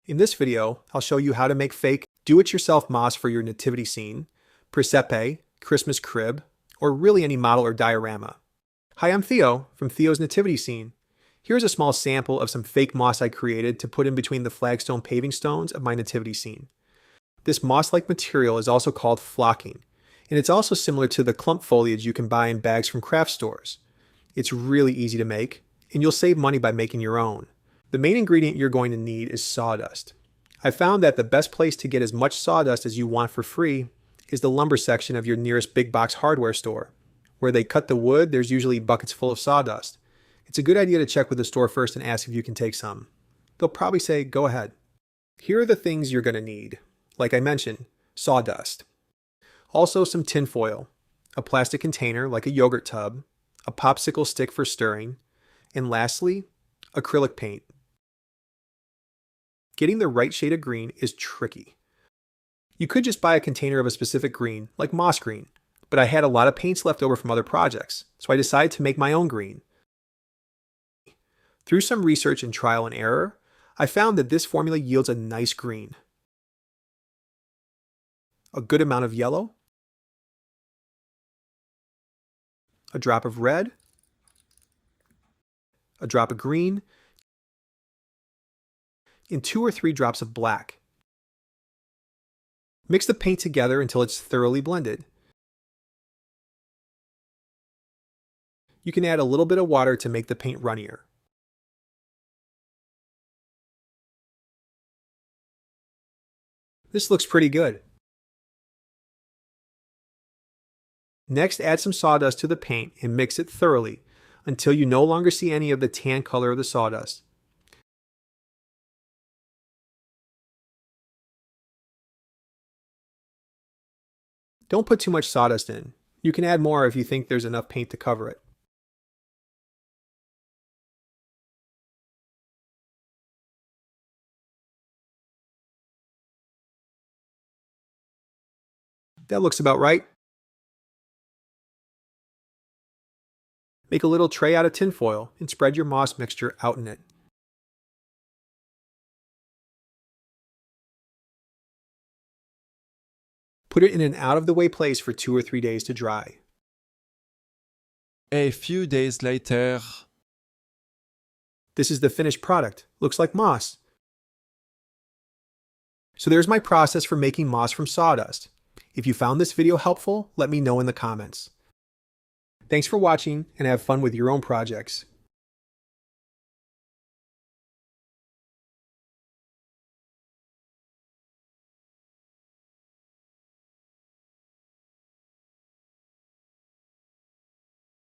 In this video, I'll show you how to make fake do-it-yourself moss for your nativity scene, Presepe, Christmas crib, or really any model or diorama. Hi, I'm Theo from Theo's Nativity Scene. Here's a small sample of some fake moss I created to put in between the flagstone paving stones of my nativity scene. This moss-like material is also called flocking, and it's also similar to the clump foliage you can buy in bags from craft stores. It's really easy to make, and you'll save money by making your own. The main ingredient you're going to need is sawdust. I found that the best place to get as much sawdust as you want for free is the lumber section of your nearest big box hardware store. Where they cut the wood, there's usually buckets full of sawdust. It's a good idea to check with the store first and ask if you can take some. They'll probably say, go ahead. Here are the things you're going to need. Like I mentioned, sawdust. Also some tin foil, a plastic container like a yogurt tub, a popsicle stick for stirring, and lastly, acrylic paint. Getting the right shade of green is tricky. You could just buy a container of a specific green, like moss green, but I had a lot of paints left over from other projects, so I decided to make my own green. Through some research and trial and error, I found that this formula yields a nice green. A good amount of yellow, a drop of red, a drop of green, and 2 or 3 drops of black. Mix the paint together until it's thoroughly blended. You can add a little bit of water to make the paint runnier. This looks pretty good. Next, add some sawdust to the paint and mix it thoroughly until you no longer see any of the tan color of the sawdust. Don't put too much sawdust in. You can add more if you think there's enough paint to cover it. That looks about right. Make a little tray out of tin foil and spread your moss mixture out in it. Put it in an out-of-the-way place for 2 or 3 days to dry. A few days later. This is the finished product. Looks like moss. So there's my process for making moss from sawdust. If you found this video helpful, let me know in the comments. Thanks for watching and have fun with your own projects.